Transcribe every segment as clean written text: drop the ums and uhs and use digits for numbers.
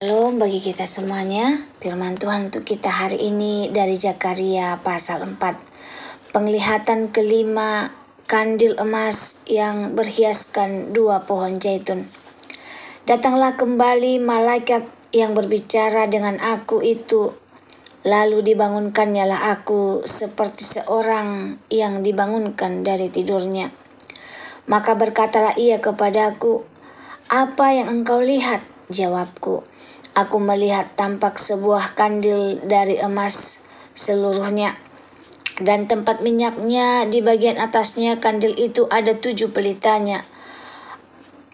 Shalom bagi kita semuanya. Firman Tuhan untuk kita hari ini dari Zakaria pasal 4. Penglihatan kelima, kandil emas yang berhiaskan 2 pohon zaitun. Datanglah kembali malaikat yang berbicara dengan aku itu. Lalu dibangunkannyalah aku seperti seorang yang dibangunkan dari tidurnya. Maka berkatalah ia kepadaku, "Apa yang engkau lihat?" Jawabku, "Aku melihat tampak sebuah kandil dari emas seluruhnya, dan tempat minyaknya di bagian atasnya kandil itu ada 7 pelitanya,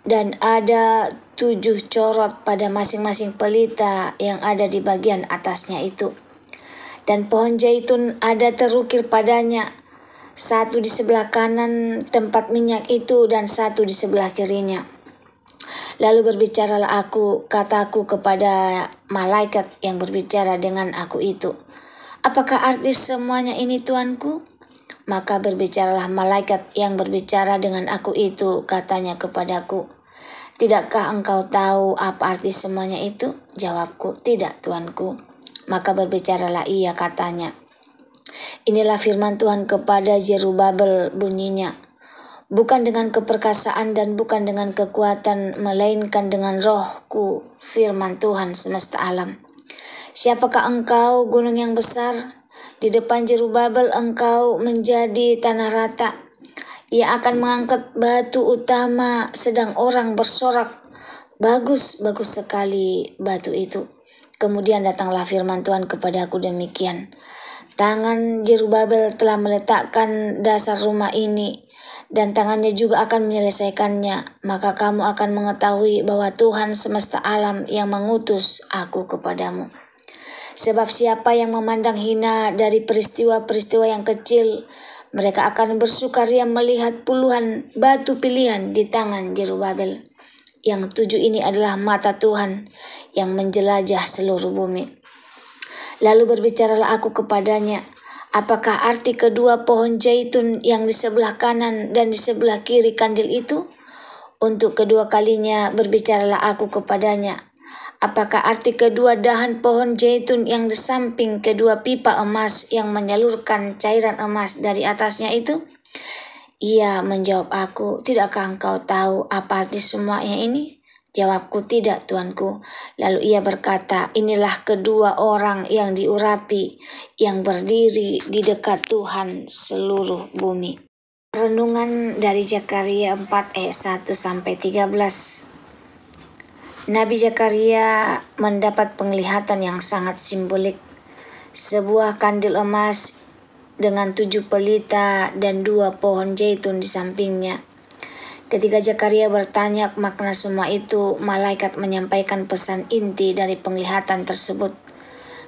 dan ada 7 corot pada masing-masing pelita yang ada di bagian atasnya itu. Dan pohon zaitun ada terukir padanya, satu di sebelah kanan tempat minyak itu dan satu di sebelah kirinya. Lalu berbicaralah aku, kataku kepada malaikat yang berbicara dengan aku itu, "Apakah arti semuanya ini, Tuanku?" Maka berbicaralah malaikat yang berbicara dengan aku itu, katanya kepadaku, "Tidakkah engkau tahu apa arti semuanya itu?" Jawabku, "Tidak, Tuanku." Maka berbicaralah ia, katanya, "Inilah firman Tuhan kepada Zerubabel bunyinya, bukan dengan keperkasaan dan bukan dengan kekuatan, melainkan dengan rohku, firman Tuhan semesta alam. Siapakah engkau, gunung yang besar? Di depan Zerubabel engkau menjadi tanah rata. Ia akan mengangkat batu utama, sedang orang bersorak, bagus, bagus sekali batu itu." Kemudian datanglah firman Tuhan kepadaku demikian, "Tangan Zerubabel telah meletakkan dasar rumah ini, dan tangannya juga akan menyelesaikannya. Maka kamu akan mengetahui bahwa Tuhan semesta alam yang mengutus aku kepadamu. Sebab siapa yang memandang hina dari peristiwa-peristiwa yang kecil, mereka akan bersukaria melihat puluhan batu pilihan di tangan Zerubabel. Yang 7 ini adalah mata Tuhan yang menjelajah seluruh bumi." Lalu berbicaralah aku kepadanya, "Apakah arti kedua pohon zaitun yang di sebelah kanan dan di sebelah kiri kandil itu?" Untuk kedua kalinya berbicaralah aku kepadanya, "Apakah arti kedua dahan pohon zaitun yang di samping kedua pipa emas yang menyalurkan cairan emas dari atasnya itu?" Ia menjawab aku, "Tidakkah engkau tahu apa arti semuanya ini?" Jawabku, "Tidak, Tuanku." Lalu ia berkata, "Inilah kedua orang yang diurapi, yang berdiri di dekat Tuhan seluruh bumi." Renungan dari Zakaria 4 ayat 1-13. Nabi Zakaria mendapat penglihatan yang sangat simbolik. Sebuah kandil emas dengan 7 pelita dan 2 pohon zaitun di sampingnya. Ketika Zakaria bertanya makna semua itu, malaikat menyampaikan pesan inti dari penglihatan tersebut.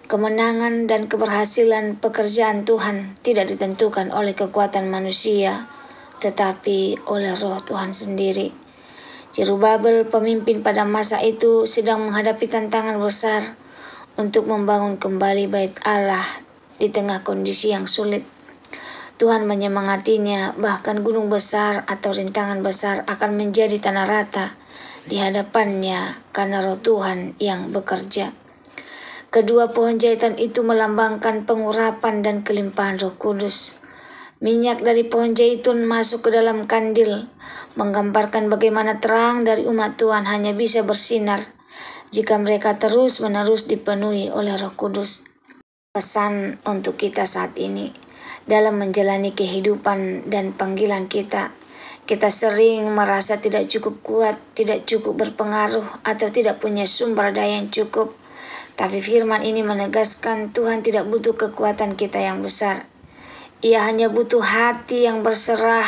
Kemenangan dan keberhasilan pekerjaan Tuhan tidak ditentukan oleh kekuatan manusia, tetapi oleh roh Tuhan sendiri. Zerubabel, pemimpin pada masa itu, sedang menghadapi tantangan besar untuk membangun kembali bait Allah di tengah kondisi yang sulit. Tuhan menyemangatinya, bahkan gunung besar atau rintangan besar akan menjadi tanah rata di hadapannya karena roh Tuhan yang bekerja. Kedua pohon zaitun itu melambangkan pengurapan dan kelimpahan Roh Kudus. Minyak dari pohon zaitun masuk ke dalam kandil, menggambarkan bagaimana terang dari umat Tuhan hanya bisa bersinar jika mereka terus-menerus dipenuhi oleh Roh Kudus. Pesan untuk kita saat ini, dalam menjalani kehidupan dan panggilan kita sering merasa tidak cukup kuat, tidak cukup berpengaruh, atau tidak punya sumber daya yang cukup. Tapi firman ini menegaskan Tuhan tidak butuh kekuatan kita yang besar. Ia hanya butuh hati yang berserah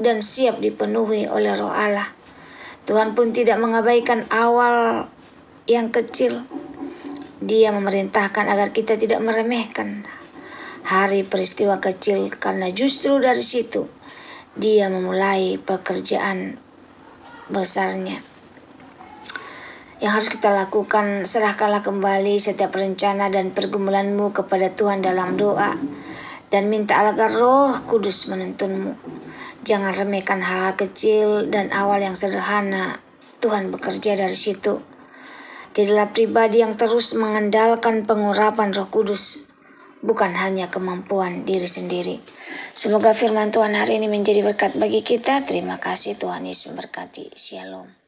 dan siap dipenuhi oleh Roh Allah. Tuhan pun tidak mengabaikan awal yang kecil. Dia memerintahkan agar kita tidak meremehkan hari peristiwa kecil, karena justru dari situ Dia memulai pekerjaan besarnya. Yang harus kita lakukan, serahkanlah kembali setiap rencana dan pergumulanmu kepada Tuhan dalam doa, dan minta agar Roh Kudus menuntunmu. Jangan remehkan hal-hal kecil dan awal yang sederhana. Tuhan bekerja dari situ. Jadilah pribadi yang terus mengandalkan pengurapan Roh Kudus, bukan hanya kemampuan diri sendiri. Semoga firman Tuhan hari ini menjadi berkat bagi kita. Terima kasih, Tuhan Yesus memberkati. Shalom.